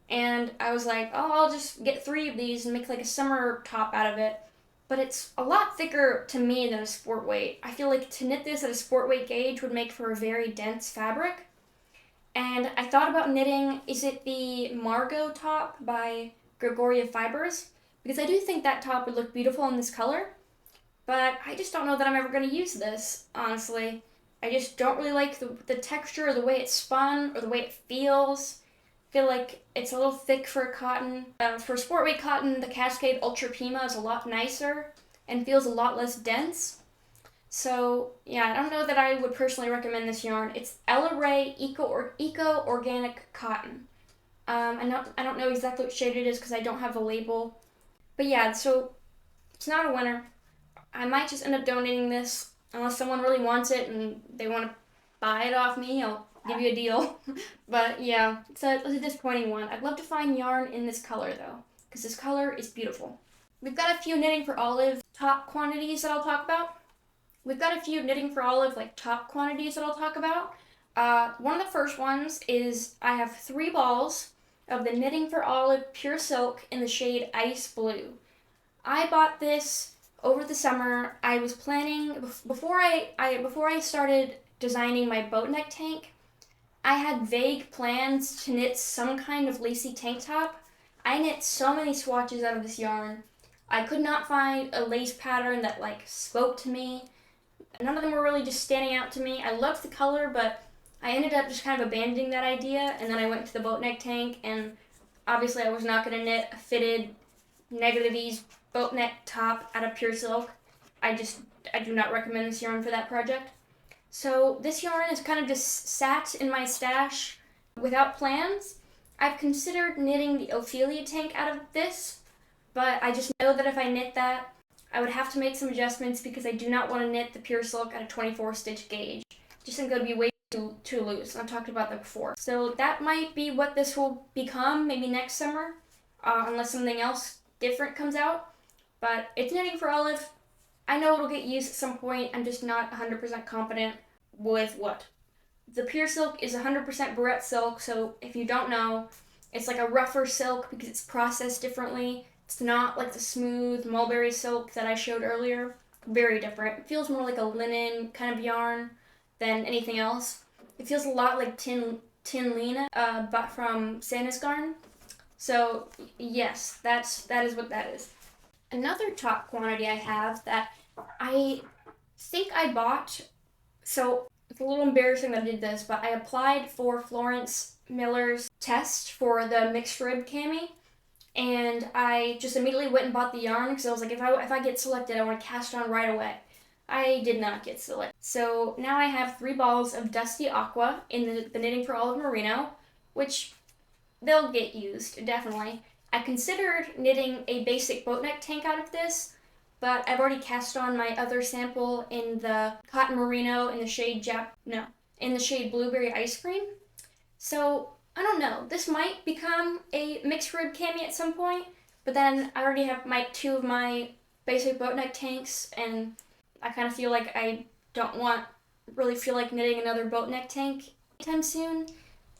And I was like, oh, I'll just get 3 of these and make like a summer top out of it. But it's a lot thicker to me than a sport weight. I feel like to knit this at a sport weight gauge would make for a very dense fabric. And I thought about knitting, is it the Margot top by Gregoria Fibers? Because I do think that top would look beautiful in this color. But I just don't know that I'm ever going to use this, honestly. I just don't really like the texture or the way it's spun or the way it feels. I feel like it's a little thick for cotton. For sport weight cotton, the Cascade Ultra Pima is a lot nicer and feels a lot less dense. So yeah, I don't know that I would personally recommend this yarn. It's Ella Ray Eco Organic Cotton. I don't know exactly what shade it is because I don't have the label. But yeah, so it's not a winner. I might just end up donating this unless someone really wants it and they want to buy it off me. I'll give you a deal. But yeah, it's a disappointing one. I'd love to find yarn in this color though, because this color is beautiful. We've got a few Knitting for Olive top quantities that I'll talk about. One of the first ones is I have 3 balls of the Knitting for Olive Pure Silk in the shade Ice Blue. I bought this over the summer. I was planning, before I started designing my boat neck tank, I had vague plans to knit some kind of lacy tank top. I knit so many swatches out of this yarn. I could not find a lace pattern that spoke to me. None of them were really just standing out to me. I loved the color, but I ended up just kind of abandoning that idea, and then I went to the boat neck tank, and obviously I was not going to knit a fitted negative ease boat neck top out of pure silk. I do not recommend this yarn for that project. So this yarn is kind of just sat in my stash without plans. I've considered knitting the Ophelia tank out of this, but I just know that if I knit that, I would have to make some adjustments because I do not want to knit the pure silk at a 24 stitch gauge. Just think it would be way too loose. I've talked about that before. So that might be what this will become maybe next summer, unless something else different comes out. But it's Knitting for Olive. I know it'll get used at some point. I'm just not 100% confident with what. The pure silk is 100% barrette silk, so if you don't know, it's like a rougher silk because it's processed differently. It's not like the smooth mulberry silk that I showed earlier. Very different. It feels more like a linen kind of yarn than anything else. It feels a lot like Tin Lena, but from Santa's Garn. So yes, that is what that is. Another top quantity I have that I think I bought, so it's a little embarrassing that I did this, but I applied for Florence Miller's test for the mixed rib cami, and I just immediately went and bought the yarn because I was like, if I get selected, I want to cast on right away. I did not get selected. So now I have 3 balls of Dusty Aqua in the Knitting for Olive Merino, which they'll get used, definitely. I considered knitting a basic boat neck tank out of this, but I've already cast on my other sample in the Cotton Merino in the shade Blueberry Ice Cream. So I don't know. This might become a mixed rib cami at some point, but then I already have 2 of my basic boat neck tanks, and I kind of feel like I don't really feel like knitting another boat neck tank anytime soon.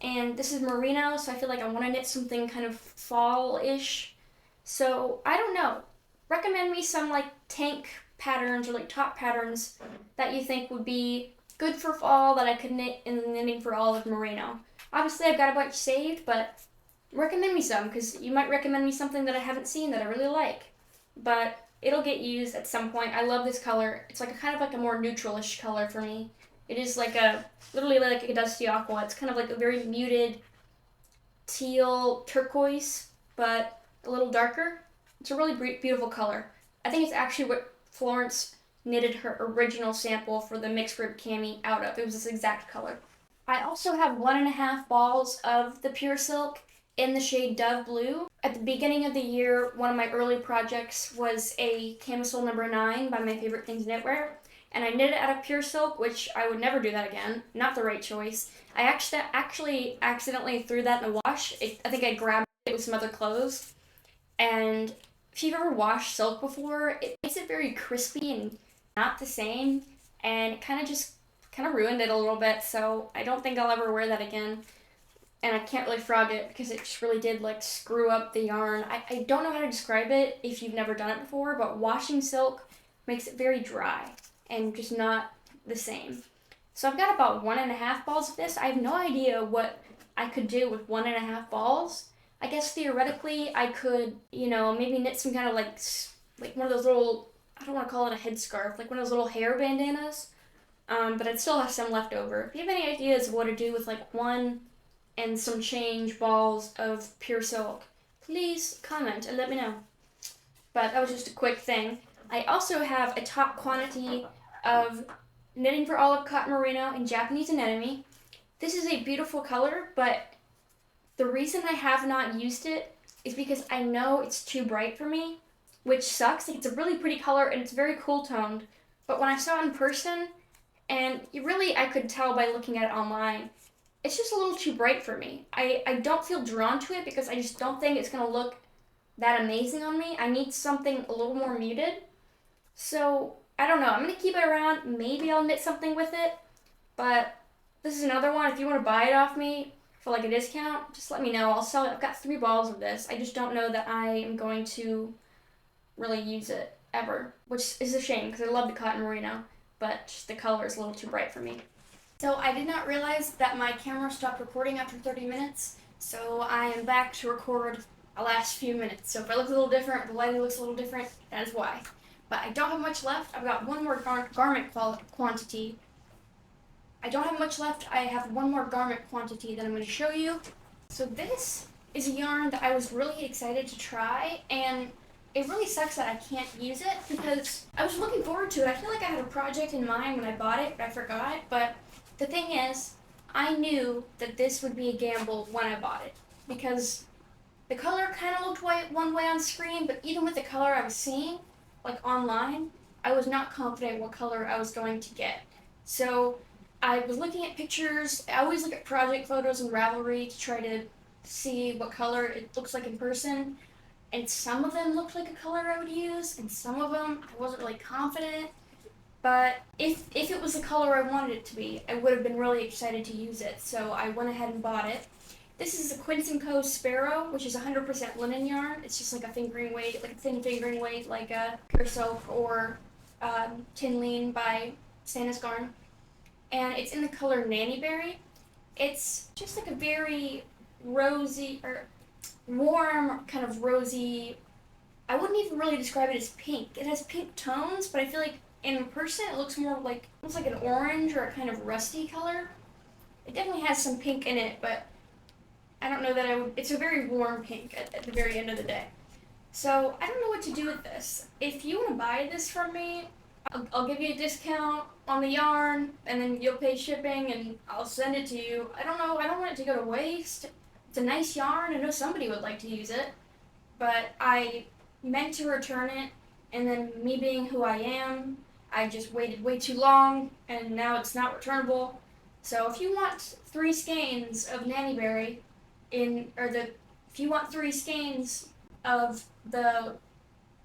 And this is merino, so I feel like I want to knit something kind of fall-ish. So I don't know. Recommend me some tank patterns or top patterns that you think would be good for fall that I could knit in the Knitting for Olive Merino. Obviously I've got a bunch saved, but recommend me some because you might recommend me something that I haven't seen that I really like. But it'll get used at some point. I love this color. It's kind of a more neutral-ish color for me. It is literally like a Dusty Aqua. It's kind of a very muted teal turquoise, but a little darker. It's a really beautiful color. I think it's actually what Florence knitted her original sample for the mixed rib cami out of. It was this exact color. I also have 1.5 balls of the pure silk in the shade Dove Blue. At the beginning of the year, one of my early projects was a camisole number 9 by My Favorite Things Knitwear. And I knit it out of pure silk, which I would never do that again. Not the right choice. I actually accidentally threw that in the wash. I think I grabbed it with some other clothes. And if you've ever washed silk before, it makes it very crispy and not the same. And it kind of kind of ruined it a little bit, so I don't think I'll ever wear that again. And I can't really frog it because it just really did like screw up the yarn. I don't know how to describe it if you've never done it before, but washing silk makes it very dry and just not the same. So I've got about 1.5 balls of this. I have no idea what I could do with 1.5 balls. I guess theoretically I could, maybe knit some kind of like one of those little, I don't want to call it a headscarf, like one of those little hair bandanas. But I'd still have some left over. If you have any ideas of what to do with like 1 and some change balls of pure silk, please comment and let me know. But that was just a quick thing. I also have a top quantity of Knitting for Olive Cotton Merino in Japanese Anemone. This is a beautiful color, but the reason I have not used it is because I know it's too bright for me, which sucks. Like, it's a really pretty color and it's very cool toned, but when I saw it in person, and I could tell by looking at it online, it's just a little too bright for me. I don't feel drawn to it because I just don't think it's going to look that amazing on me. I need something a little more muted. So, I don't know. I'm going to keep it around. Maybe I'll knit something with it. But this is another one. If you want to buy it off me for like a discount, just let me know. I'll sell it. I've got 3 balls of this. I just don't know that I am going to really use it ever, which is a shame because I love the cotton merino, but just the color is a little too bright for me. So I did not realize that my camera stopped recording after 30 minutes, so I am back to record the last few minutes. So if I look a little different, the lighting looks a little different, that is why. But I don't have much left. I've got one more garment quantity. I don't have much left. I have one more garment quantity that I'm going to show you. So this is a yarn that I was really excited to try, and it really sucks that I can't use it because I was looking forward to it. I feel like I had a project in mind when I bought it, but I forgot. But the thing is, I knew that this would be a gamble when I bought it because the color kind of looked one way on screen, but even with the color I was seeing, like online, I was not confident what color I was going to get. So I was looking at pictures. I always look at project photos and Ravelry to try to see what color it looks like in person. And some of them looked like a color I would use, and some of them I wasn't really confident. But if it was the color I wanted it to be, I would have been really excited to use it. So I went ahead and bought it. This is a Quince and Co. Sparrow, which is 100% linen yarn. It's just like a fingering weight, like a thin fingering weight, like a Pure Silk or Tinline by Santa's Garn. And it's in the color Nanny Berry. It's just like a very rosy, or warm, kind of rosy, I wouldn't even really describe it as pink. It has pink tones, but I feel like in person it looks more like, almost like an orange or a kind of rusty color. It definitely has some pink in it, but I don't know that I would, it's a very warm pink at the very end of the day. So I don't know what to do with this. If you want to buy this from me, I'll give you a discount on the yarn, and then you'll pay shipping, and I'll send it to you. I don't know, I don't want it to go to waste. It's a nice yarn. I know somebody would like to use it, but I meant to return it, and then me being who I am, I just waited way too long, and now it's not returnable. So if you want 3 skeins of Nanny Berry if you want 3 skeins of the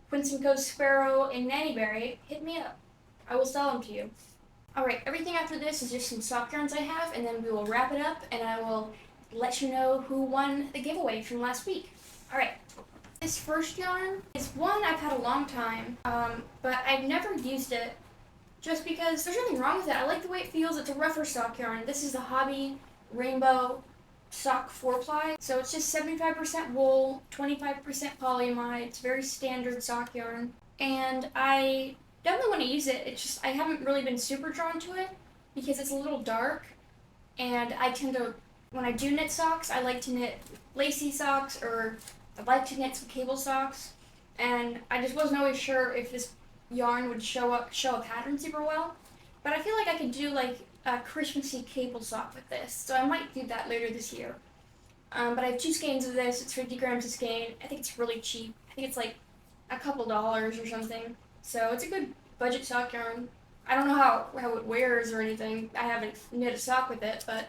Quince and Co. Sparrow in Nanny Berry, hit me up. I will sell them to you. Alright, everything after this is just some sock yarns I have, and then we will wrap it up, and I will let you know who won the giveaway from last week. Alright, this first yarn is one I've had a long time, but I've never used it just because there's nothing wrong with it. I like the way it feels. It's a rougher sock yarn. This is the Hobby Rainbow Sock 4-ply. So it's just 75% wool, 25% polyamide. It's very standard sock yarn. And I definitely want to use it. It's just I haven't really been super drawn to it because it's a little dark. And I tend to, when I do knit socks, I like to knit lacy socks, or I like to knit some cable socks. And I just wasn't always sure if this yarn would show a pattern super well. But I feel like I could do like a Christmassy cable sock with this, so I might do that later this year. But I have 2 skeins of this. It's 50 grams a skein. I think it's really cheap. I think it's like a couple dollars or something. So it's a good budget sock yarn. I don't know how it wears or anything. I haven't knit a sock with it, but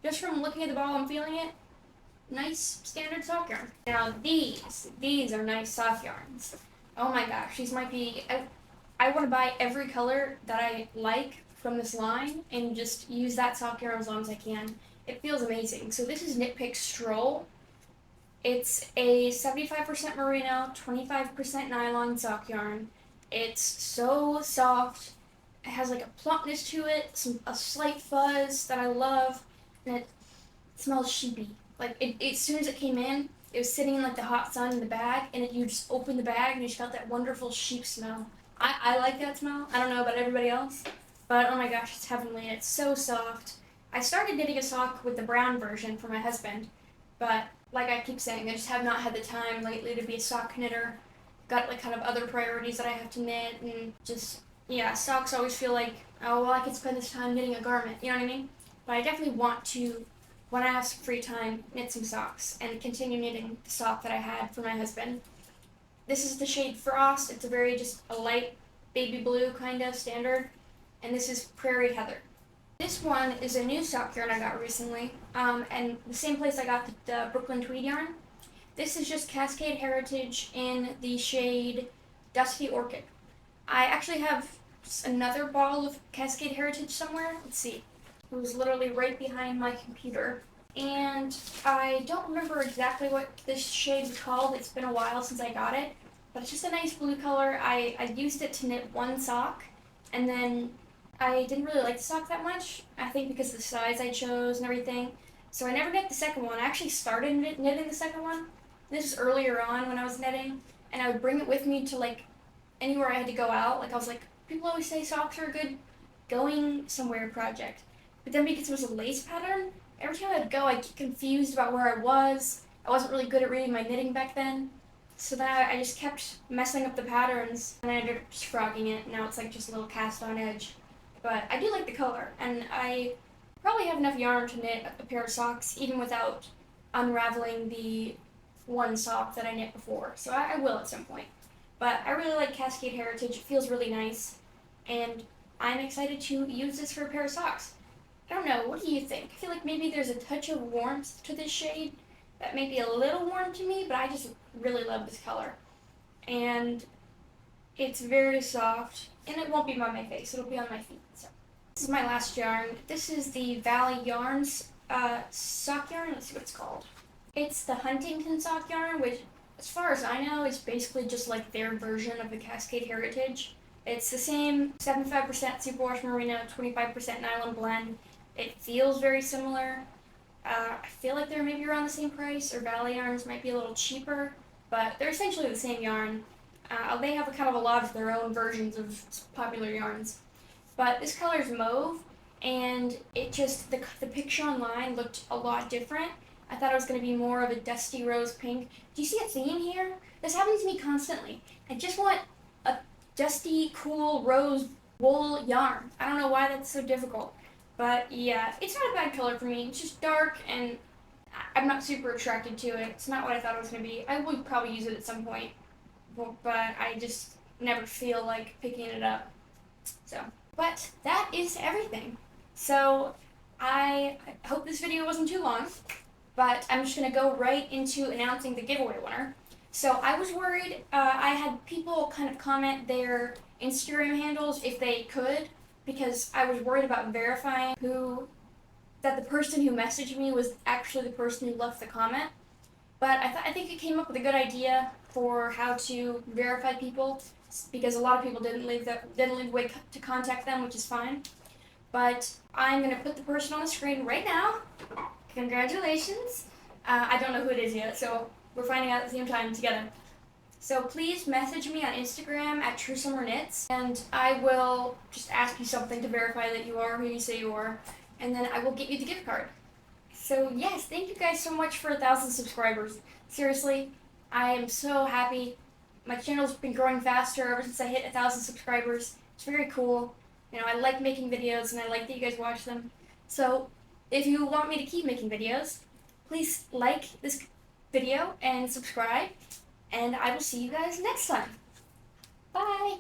just from looking at the ball and feeling it, nice standard sock yarn. Now these are nice sock yarns. Oh my gosh, these might be, I want to buy every color that I like from this line and just use that sock yarn as long as I can. It feels amazing. So this is Knit Pick Stroll. It's a 75% merino, 25% nylon sock yarn. It's so soft. It has like a plumpness to it, a slight fuzz that I love, and it smells sheepy. Like as soon as it came in, it was sitting in like the hot sun in the bag, and you just open the bag and you just felt that wonderful sheep smell. I like that smell. I don't know about everybody else, but oh my gosh, it's heavenly. It's so soft. I started knitting a sock with the brown version for my husband, but like I keep saying, I just have not had the time lately to be a sock knitter. Got like kind of other priorities that I have to knit, and just, yeah, socks always feel like, oh, well, I could spend this time knitting a garment, you know what I mean? But I definitely want to, when I have some free time, knit some socks and continue knitting the sock that I had for my husband. This is the shade Frost. It's just a light baby blue kind of standard, and this is Prairie Heather. This one is a new sock yarn I got recently, and the same place I got the Brooklyn Tweed yarn. This is just Cascade Heritage in the shade Dusty Orchid. I actually have another ball of Cascade Heritage somewhere. Let's see. It was literally right behind my computer. And I don't remember exactly what this shade was called. It's been a while since I got it. But it's just a nice blue color. I used it to knit one sock, and then I didn't really like the sock that much. I think because of the size I chose and everything. So I never knit the second one. I actually started knitting the second one. This is earlier on when I was knitting. And I would bring it with me to like anywhere I had to go out. Like I was like, people always say socks are a good going somewhere project. But then because it was a lace pattern, every time I'd go, I'd get confused about where I was. I wasn't really good at reading my knitting back then. So then I just kept messing up the patterns, and I ended up just frogging it. Now it's like just a little cast on edge. But I do like the color, and I probably have enough yarn to knit a pair of socks even without unraveling the one sock that I knit before. So I will at some point. But I really like Cascade Heritage. It feels really nice, and I'm excited to use this for a pair of socks. I don't know, what do you think? I feel like maybe there's a touch of warmth to this shade that may be a little warm to me, but I just really love this color. And it's very soft, and it won't be on my face, it'll be on my feet. So this is my last yarn. This is the Valley Yarns sock yarn. Let's see what it's called. It's the Huntington sock yarn, which, as far as I know, is basically just like their version of the Cascade Heritage. It's the same 75% superwash merino, 25% nylon blend. It feels very similar. I feel like they're maybe around the same price, or Valley Yarns might be a little cheaper, but they're essentially the same yarn. They have a lot of their own versions of popular yarns. But this color is mauve, and it just, the picture online looked a lot different. I thought it was going to be more of a dusty rose pink. Do you see a theme here? This happens to me constantly. I just want a dusty, cool rose wool yarn. I don't know why that's so difficult. But yeah, it's not a bad color for me. It's just dark, and I'm not super attracted to it. It's not what I thought it was going to be. I would probably use it at some point, but I just never feel like picking it up. So, but that is everything. So I hope this video wasn't too long, but I'm just going to go right into announcing the giveaway winner. So I was worried, I had people kind of comment their Instagram handles if they could, because I was worried about verifying that the person who messaged me was actually the person who left the comment. But I think it came up with a good idea for how to verify people, because a lot of people didn't leave a way to contact them, which is fine. But I'm gonna put the person on the screen right now. Congratulations. I don't know who it is yet, so we're finding out at the same time together. So please message me on Instagram at TrueSummerKnits, and I will just ask you something to verify that you are who you say you are, and then I will get you the gift card. So yes, thank you guys so much for 1,000 subscribers. Seriously, I am so happy. My channel's been growing faster ever since I hit 1,000 subscribers. It's very cool. You know, I like making videos, and I like that you guys watch them. So if you want me to keep making videos, please like this video and subscribe. And I will see you guys next time. Bye!